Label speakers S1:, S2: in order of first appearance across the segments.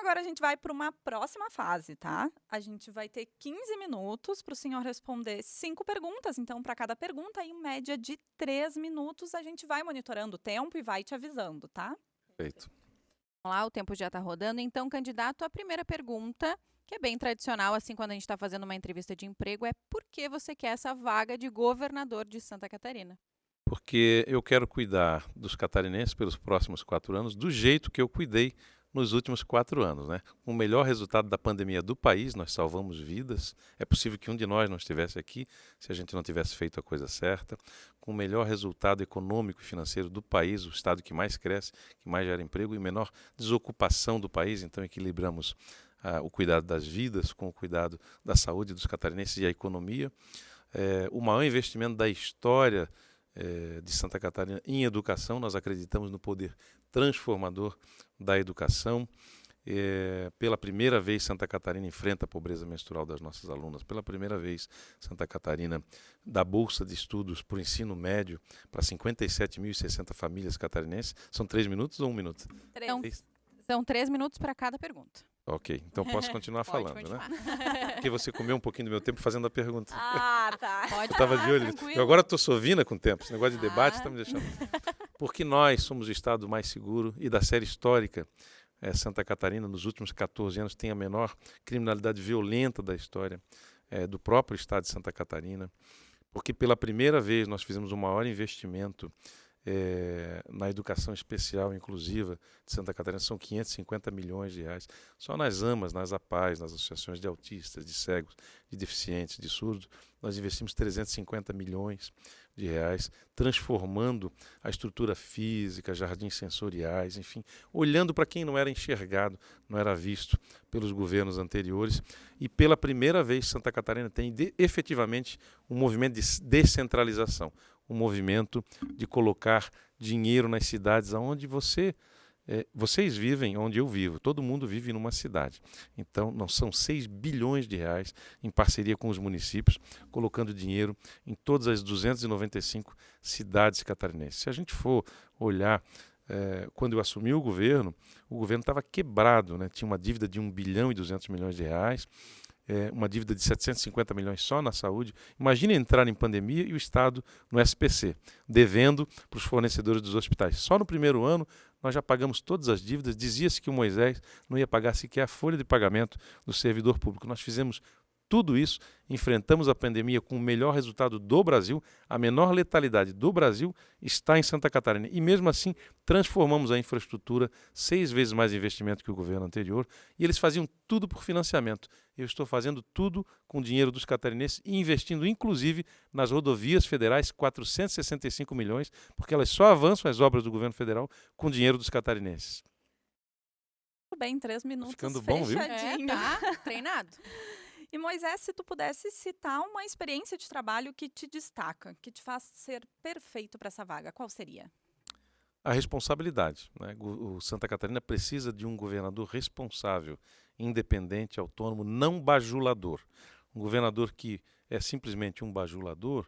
S1: agora a gente vai para uma próxima fase, tá? A gente vai ter 15 minutos para o senhor responder 5 perguntas. Então, para cada pergunta, em média de 3 minutos, a gente vai monitorando o tempo e vai te avisando, tá?
S2: Perfeito.
S3: Vamos lá, o tempo já está rodando. Então, candidato, a primeira pergunta, que é bem tradicional, assim, quando a gente está fazendo uma entrevista de emprego, é por que você quer essa vaga de governador de Santa Catarina?
S2: Porque eu quero cuidar dos catarinenses pelos próximos 4 anos do jeito que eu cuidei nos últimos 4 anos, né? Com o melhor resultado da pandemia do país, nós salvamos vidas. É possível que um de nós não estivesse aqui se a gente não tivesse feito a coisa certa. Com o melhor resultado econômico e financeiro do país, o estado que mais cresce, que mais gera emprego e menor desocupação do país. Então equilibramos o cuidado das vidas com o cuidado da saúde dos catarinenses e a economia. O maior investimento da história de Santa Catarina em educação. Nós acreditamos no poder transformador da educação. Pela primeira vez, Santa Catarina enfrenta a pobreza menstrual das nossas alunas. Pela primeira vez, Santa Catarina dá bolsa de estudos para o ensino médio para 57.060 famílias catarinenses. São 3 minutos ou 1 minuto?
S3: Então, são 3 minutos para cada pergunta.
S2: Ok, então posso continuar
S3: Pode
S2: falando,
S3: continuar.
S2: né? Porque você comeu um pouquinho do meu tempo fazendo a pergunta.
S1: Ah, tá.
S3: Pode
S2: Eu estava de olho.
S3: tranquilo.
S2: Eu agora estou sovina com o tempo. Esse negócio de debate está me deixando. Porque nós somos o estado mais seguro e da série histórica. Santa Catarina, nos últimos 14 anos, tem a menor criminalidade violenta da história do próprio estado de Santa Catarina. Porque pela primeira vez nós fizemos o maior investimento na educação especial inclusiva de Santa Catarina. São 550 milhões de reais. Só nas AMAs, nas APAES, nas associações de autistas, de cegos, de deficientes, de surdos, nós investimos 350 milhões de reais, transformando a estrutura física, jardins sensoriais, enfim, olhando para quem não era enxergado, não era visto pelos governos anteriores. E pela primeira vez Santa Catarina tem efetivamente um movimento de descentralização, um movimento de colocar dinheiro nas cidades onde vocês vivem, onde eu vivo. Todo mundo vive numa cidade. Então, não são 6 bilhões de reais em parceria com os municípios, colocando dinheiro em todas as 295 cidades catarinenses. Se a gente for olhar, quando eu assumi o governo estava quebrado, né? Tinha uma dívida de 1 bilhão e 200 milhões de reais, uma dívida de 750 milhões só na saúde. Imagine entrar em pandemia e o Estado no SPC, devendo para os fornecedores dos hospitais. Só no primeiro ano nós já pagamos todas as dívidas. Dizia-se que o Moisés não ia pagar sequer a folha de pagamento do servidor público. Nós fizemos tudo isso, enfrentamos a pandemia com o melhor resultado do Brasil, a menor letalidade do Brasil está em Santa Catarina. E mesmo assim, transformamos a infraestrutura, 6 vezes mais investimento que o governo anterior, e eles faziam tudo por financiamento. Eu estou fazendo tudo com dinheiro dos catarinenses e investindo, inclusive, nas rodovias federais, 465 milhões, porque elas só avançam as obras do governo federal com dinheiro dos catarinenses.
S1: Tudo bem, 3 minutos
S2: Ficando bom, viu?
S1: fechadinho.
S3: Tá treinado.
S1: E Moisés, se tu pudesse citar uma experiência de trabalho que te destaca, que te faz ser perfeito para essa vaga, qual seria?
S2: A responsabilidade, né? O Santa Catarina precisa de um governador responsável, independente, autônomo, não bajulador. Um governador que é simplesmente um bajulador,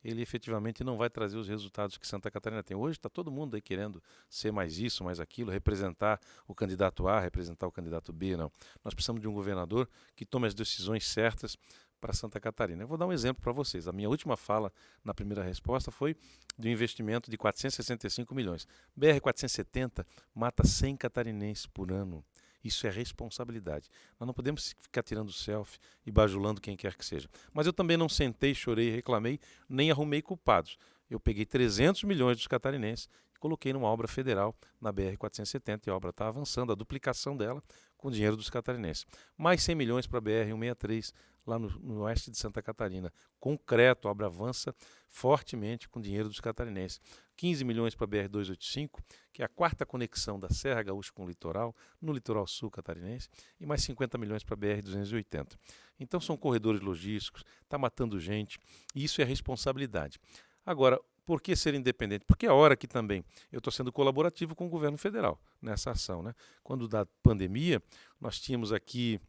S2: ele efetivamente não vai trazer os resultados que Santa Catarina tem. Hoje está todo mundo aí querendo ser mais isso, mais aquilo, representar o candidato A, representar o candidato B, não. Nós precisamos de um governador que tome as decisões certas para Santa Catarina. Eu vou dar um exemplo para vocês. A minha última fala na primeira resposta foi de um investimento de 465 milhões. BR-470 mata 100 catarinenses por ano. Isso é responsabilidade. Nós não podemos ficar tirando selfie e bajulando quem quer que seja. Mas eu também não sentei, chorei, reclamei, nem arrumei culpados. Eu peguei 300 milhões dos catarinenses e coloquei numa obra federal na BR-470 e a obra está avançando, a duplicação dela com dinheiro dos catarinenses. Mais 100 milhões para a BR-163, lá no oeste de Santa Catarina. Concreto, a obra avança fortemente com dinheiro dos catarinenses. 15 milhões para a BR-285, que é a 4ª conexão da Serra Gaúcha com o litoral, no litoral sul catarinense, e mais 50 milhões para a BR-280. Então são corredores logísticos, está matando gente, e isso é responsabilidade. Agora, por que ser independente? Porque é a hora que também eu estou sendo colaborativo com o governo federal nessa ação, né? Quando da pandemia, nós tínhamos aqui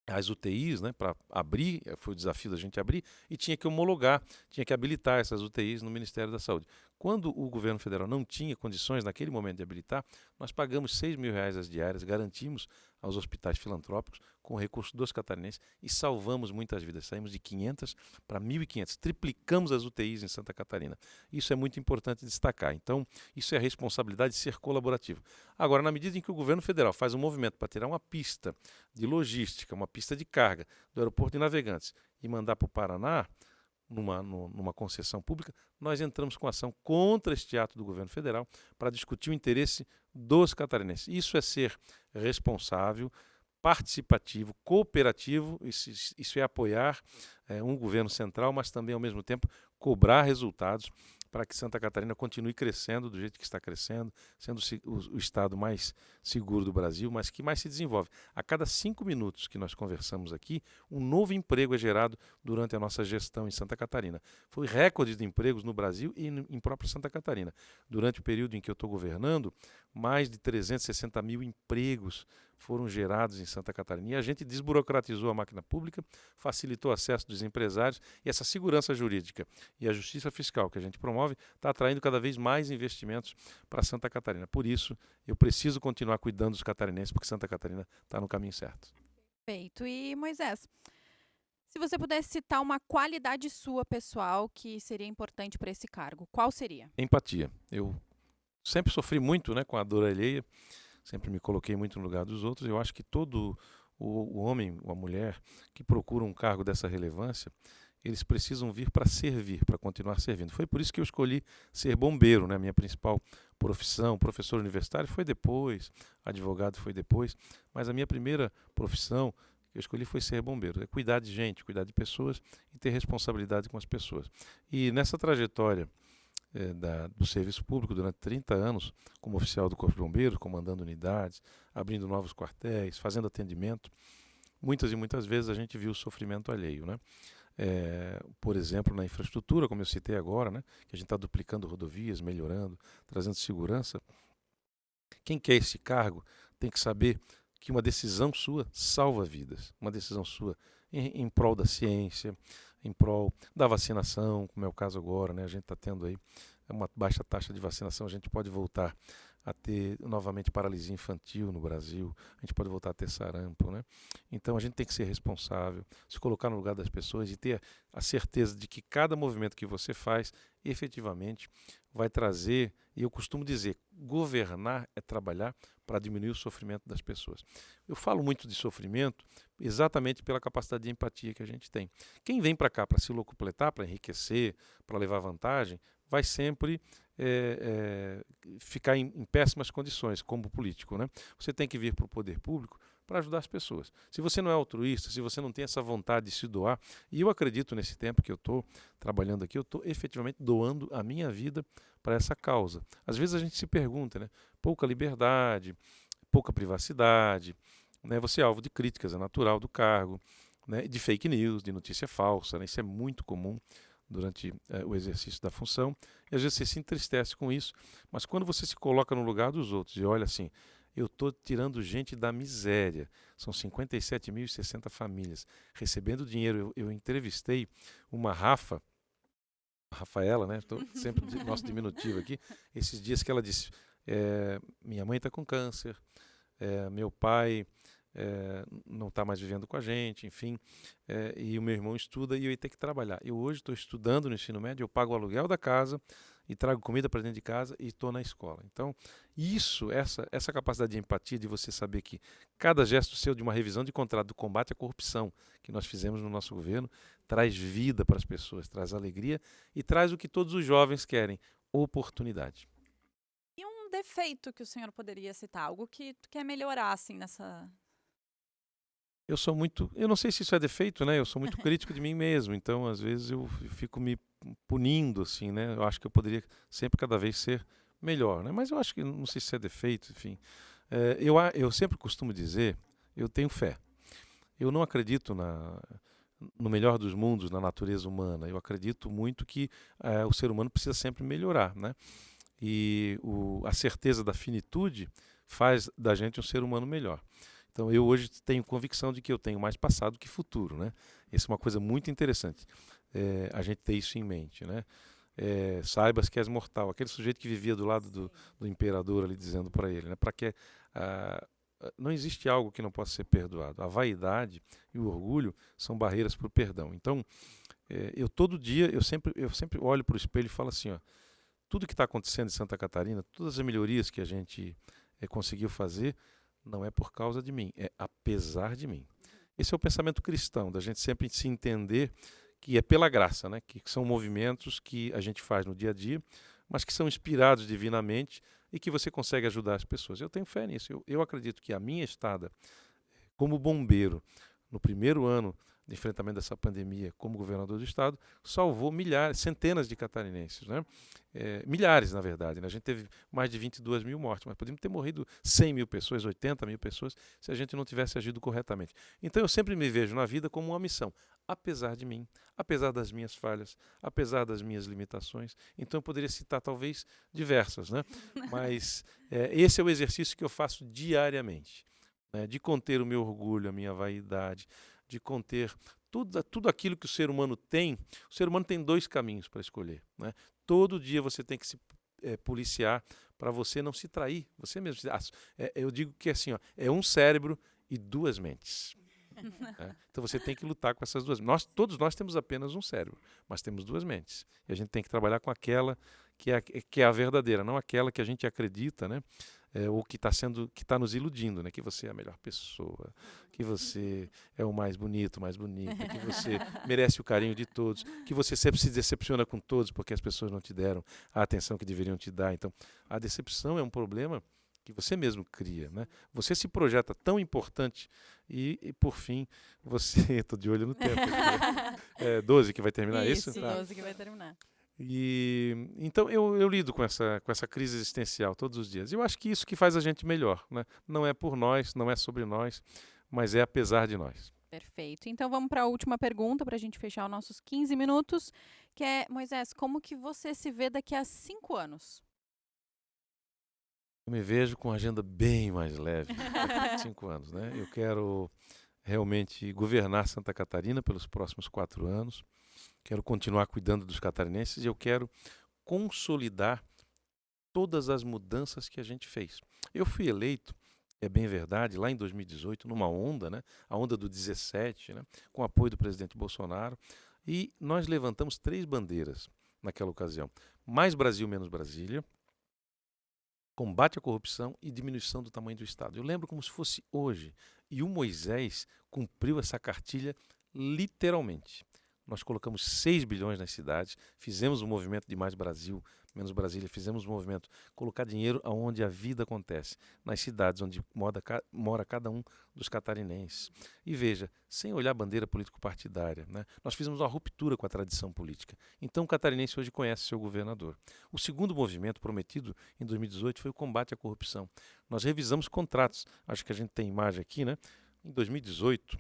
S2: as UTIs, né, para abrir, foi o desafio da gente abrir, e tinha que homologar, tinha que habilitar essas UTIs no Ministério da Saúde. Quando o governo federal não tinha condições, naquele momento, de habilitar, nós pagamos R$ 6.000 as diárias, garantimos aos hospitais filantrópicos com o recurso dos catarinenses e salvamos muitas vidas. Saímos de 500 para 1.500, triplicamos as UTIs em Santa Catarina. Isso é muito importante destacar. Então, isso é a responsabilidade de ser colaborativo. Agora, na medida em que o governo federal faz um movimento para tirar uma pista de logística, uma pista de carga do aeroporto de Navegantes e mandar para o Paraná, numa concessão pública, nós entramos com ação contra este ato do governo federal para discutir o interesse dos catarinenses. Isso é ser responsável, participativo, cooperativo, isso é apoiar um governo central, mas também, ao mesmo tempo, cobrar resultados para que Santa Catarina continue crescendo do jeito que está crescendo, sendo o estado mais seguro do Brasil, mas que mais se desenvolve. A cada 5 minutos que nós conversamos aqui, um novo emprego é gerado durante a nossa gestão em Santa Catarina. Foi recorde de empregos no Brasil e em própria Santa Catarina. Durante o período em que eu estou governando, mais de 360 mil empregos foram gerados em Santa Catarina. E a gente desburocratizou a máquina pública, facilitou o acesso dos empresários e essa segurança jurídica e a justiça fiscal que a gente promove está atraindo cada vez mais investimentos para Santa Catarina. Por isso, eu preciso continuar cuidando dos catarinenses, porque Santa Catarina está no caminho certo.
S3: Perfeito. E, Moisés, se você pudesse citar uma qualidade sua pessoal que seria importante para esse cargo, qual seria?
S2: Empatia. Eu sempre sofri muito, com a dor alheia, sempre me coloquei muito no lugar dos outros. Eu acho que todo o homem ou a mulher que procura um cargo dessa relevância, eles precisam vir para servir, para continuar servindo. Foi por isso que eu escolhi ser bombeiro, minha principal profissão. Professor universitário foi depois, advogado foi depois, mas a minha primeira profissão que eu escolhi foi ser bombeiro. É cuidar de gente, cuidar de pessoas e ter responsabilidade com as pessoas. E nessa trajetória do serviço público durante 30 anos, como oficial do Corpo de Bombeiros, comandando unidades, abrindo novos quartéis, fazendo atendimento, muitas e muitas vezes a gente viu o sofrimento alheio, por exemplo, na infraestrutura, como eu citei agora, que a gente está duplicando rodovias, melhorando, trazendo segurança. Quem quer esse cargo tem que saber que uma decisão sua salva vidas, uma decisão sua em prol da ciência, em prol da vacinação, como é o caso agora, a gente está tendo aí uma baixa taxa de vacinação, a gente pode voltar a ter novamente paralisia infantil no Brasil, a gente pode voltar a ter sarampo, Então a gente tem que ser responsável, se colocar no lugar das pessoas e ter a certeza de que cada movimento que você faz efetivamente vai trazer, e eu costumo dizer, governar é trabalhar para diminuir o sofrimento das pessoas. Eu falo muito de sofrimento exatamente pela capacidade de empatia que a gente tem. Quem vem para cá para se locupletar, para enriquecer, para levar vantagem, vai sempre ficar em péssimas condições como político. Você tem que vir para o poder público para ajudar as pessoas. Se você não é altruísta, se você não tem essa vontade de se doar, e eu acredito nesse tempo que eu estou trabalhando aqui, eu estou efetivamente doando a minha vida para essa causa. Às vezes a gente se pergunta, pouca liberdade, pouca privacidade, você é alvo de críticas, é natural do cargo, de fake news, de notícia falsa, isso é muito comum durante o exercício da função, e às vezes você se entristece com isso, mas quando você se coloca no lugar dos outros e olha assim, eu estou tirando gente da miséria, são 57.060 famílias recebendo dinheiro. Eu entrevistei uma Rafaela, estou sempre nosso diminutivo aqui, esses dias que ela disse, minha mãe está com câncer, meu pai não está mais vivendo com a gente, enfim, e o meu irmão estuda e eu ia ter que trabalhar. Eu hoje estou estudando no ensino médio, eu pago o aluguel da casa e trago comida para dentro de casa e estou na escola. Então, essa capacidade de empatia, de você saber que cada gesto seu de uma revisão de contrato do combate à corrupção que nós fizemos no nosso governo traz vida para as pessoas, traz alegria e traz o que todos os jovens querem, oportunidade.
S1: E um defeito que o senhor poderia citar, algo que tu quer melhorar assim nessa...
S2: Eu não sei se isso é defeito, eu sou muito crítico de mim mesmo, então às vezes eu fico me punindo, assim, eu acho que eu poderia sempre cada vez ser melhor, mas eu acho que, não sei se é defeito, enfim. Eu sempre costumo dizer, eu tenho fé. Eu não acredito no melhor dos mundos, na natureza humana, eu acredito muito que o ser humano precisa sempre melhorar, E a certeza da finitude faz da gente um ser humano melhor. Então, eu hoje tenho convicção de que eu tenho mais passado que futuro, Essa é uma coisa muito interessante, a gente ter isso em mente, saibas que és mortal. Aquele sujeito que vivia do lado do imperador ali dizendo para ele, né? Para que não existe algo que não possa ser perdoado. A vaidade e o orgulho são barreiras para o perdão. Então, eu todo dia, eu sempre olho para o espelho e falo assim, ó, tudo que está acontecendo em Santa Catarina, todas as melhorias que a gente conseguiu fazer, não é por causa de mim, é apesar de mim. Esse é o pensamento cristão, da gente sempre se entender que é pela graça, né? Que são movimentos que a gente faz no dia a dia, mas que são inspirados divinamente e que você consegue ajudar as pessoas. Eu tenho fé nisso. Eu acredito que a minha estada como bombeiro no primeiro ano de enfrentamento dessa pandemia como governador do estado salvou milhares, centenas de catarinenses, né? Milhares, na verdade, né? A gente teve mais de 22 mil mortes, mas podíamos ter morrido 100 mil pessoas, 80 mil pessoas, se a gente não tivesse agido corretamente. Então eu sempre me vejo na vida como uma missão, apesar de mim, apesar das minhas falhas, apesar das minhas limitações. Então eu poderia citar talvez diversas, né? Mas esse é o exercício que eu faço diariamente, né? De conter o meu orgulho, a minha vaidade, de conter tudo aquilo que o ser humano tem. O ser humano tem 2 caminhos para escolher, né? Todo dia você tem que se policiar para você não se trair. Você mesmo. Eu digo que assim, ó, é um cérebro e 2 mentes. Então você tem que lutar com essas 2. Todos nós temos apenas um cérebro, mas temos 2 mentes. E a gente tem que trabalhar com aquela que é a verdadeira, não aquela que a gente acredita, né? Ou que está nos iludindo, né? Que você é a melhor pessoa, que você é o mais bonito, mais bonita, que você merece o carinho de todos, que você sempre se decepciona com todos porque as pessoas não te deram a atenção que deveriam te dar. Então, a decepção é um problema que você mesmo cria, né? Você se projeta tão importante e por fim, você... Estou de olho no tempo. É 12 que vai terminar isso?
S3: Isso, 12 que vai terminar.
S2: E então eu lido com essa crise existencial todos os dias. Eu acho que isso que faz a gente melhor, né? Não é por nós, não é sobre nós, mas é apesar de nós.
S3: Perfeito. Então vamos para a última pergunta para a gente fechar os nossos 15 minutos, que é, Moisés, como que você se vê daqui a 5 anos?
S2: Eu me vejo com uma agenda bem mais leve daqui a 5 anos, né? Eu quero realmente governar Santa Catarina pelos próximos 4 anos. Quero continuar cuidando dos catarinenses e eu quero consolidar todas as mudanças que a gente fez. Eu fui eleito, é bem verdade, lá em 2018, numa onda, né? A onda do 17, né? Com apoio do presidente Bolsonaro, e nós levantamos 3 bandeiras naquela ocasião. Mais Brasil, menos Brasília, combate à corrupção e diminuição do tamanho do Estado. Eu lembro como se fosse hoje. E o Moisés cumpriu essa cartilha literalmente. Nós colocamos 6 bilhões nas cidades, fizemos o movimento de Mais Brasil, menos Brasília, fizemos o movimento colocar dinheiro onde a vida acontece, nas cidades onde mora cada um dos catarinenses. E veja, sem olhar a bandeira político-partidária, né? Nós fizemos uma ruptura com a tradição política. Então o catarinense hoje conhece seu governador. O segundo movimento prometido em 2018 foi o combate à corrupção. Nós revisamos contratos, acho que a gente tem imagem aqui, né? Em 2018...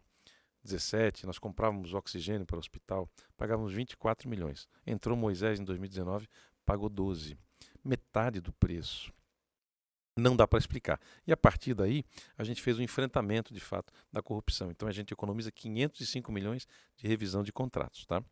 S2: 17, nós comprávamos oxigênio para o hospital, pagávamos 24 milhões. Entrou Moisés em 2019, pagou 12. Metade do preço. Não dá para explicar. E a partir daí, a gente fez um enfrentamento, de fato, da corrupção. Então, a gente economiza 505 milhões de revisão de contratos, tá?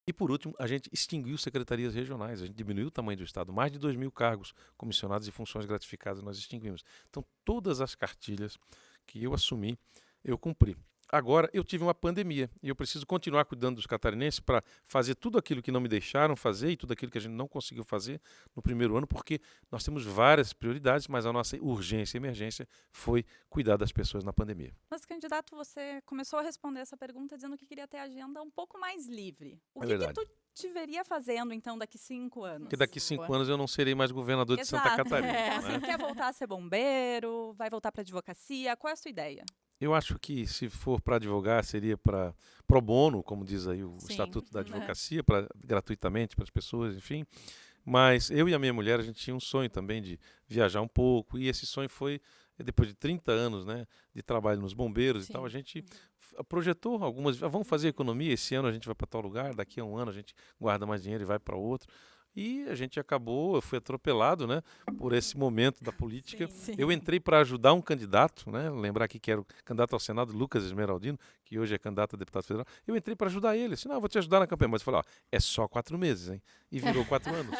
S2: E, por último, a gente extinguiu secretarias regionais, a gente diminuiu o tamanho do Estado. Mais de 2 mil cargos comissionados e funções gratificadas nós extinguimos. Então, todas as cartilhas que eu assumi, eu cumpri. Agora, eu tive uma pandemia e eu preciso continuar cuidando dos catarinenses para fazer tudo aquilo que não me deixaram fazer e tudo aquilo que a gente não conseguiu fazer no primeiro ano, porque nós temos várias prioridades, mas a nossa urgência e emergência foi cuidar das pessoas na pandemia.
S1: Mas, candidato, você começou a responder essa pergunta dizendo que queria ter a agenda um pouco mais livre. O que tu te veria fazendo, então, daqui 5 anos?
S2: Porque daqui 5 anos eu não serei mais governador de Santa Catarina.
S1: Então, você quer voltar a ser bombeiro? Vai voltar para a advocacia? Qual é a sua ideia?
S2: Eu acho que se for para advogar, seria para pro bono, como diz aí o Estatuto da Advocacia, gratuitamente para as pessoas, enfim. Mas eu e a minha mulher, a gente tinha um sonho também de viajar um pouco, e esse sonho foi, depois de 30 anos, né, de trabalho nos bombeiros e tal, a gente projetou algumas, vamos fazer economia, esse ano a gente vai para tal lugar, daqui a um ano a gente guarda mais dinheiro e vai para outro. E a gente acabou, eu fui atropelado, né, por esse momento da política.
S1: Sim.
S2: Eu entrei para ajudar um candidato, né, lembrar aqui que era o candidato ao Senado, Lucas Esmeraldino, que hoje é candidato a deputado federal. Eu entrei para ajudar ele. Disse, não, eu vou te ajudar na campanha. Mas eu falei, ó, é só 4 meses, hein? E virou 4 anos.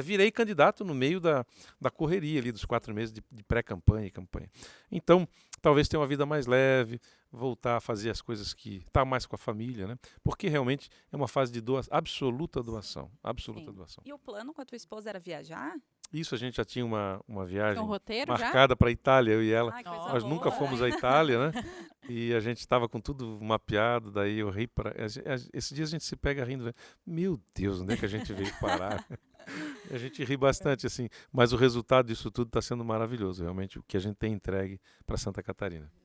S2: Virei candidato no meio da correria ali, dos 4 meses de pré-campanha e campanha. Então, talvez tenha uma vida mais leve, voltar a fazer as coisas que... estar mais com a família, né? Porque realmente é uma fase de absoluta doação. Absoluta
S3: Sim.
S2: doação.
S1: E o plano com a tua esposa era viajar?
S2: Isso, a gente já tinha uma
S3: Tem
S2: viagem
S3: um roteiro já?
S2: marcada para a Itália, eu e ela.
S1: Ai, coisa
S3: Nossa.
S2: Nós nunca
S1: boa.
S2: fomos à Itália, né? E a gente estava com tudo mapeado, daí eu ri para... Esse dia a gente se pega rindo, né? Meu Deus, onde é que a gente veio parar? A gente ri bastante, assim, mas o resultado disso tudo está sendo maravilhoso, realmente, o que a gente tem entregue para Santa Catarina.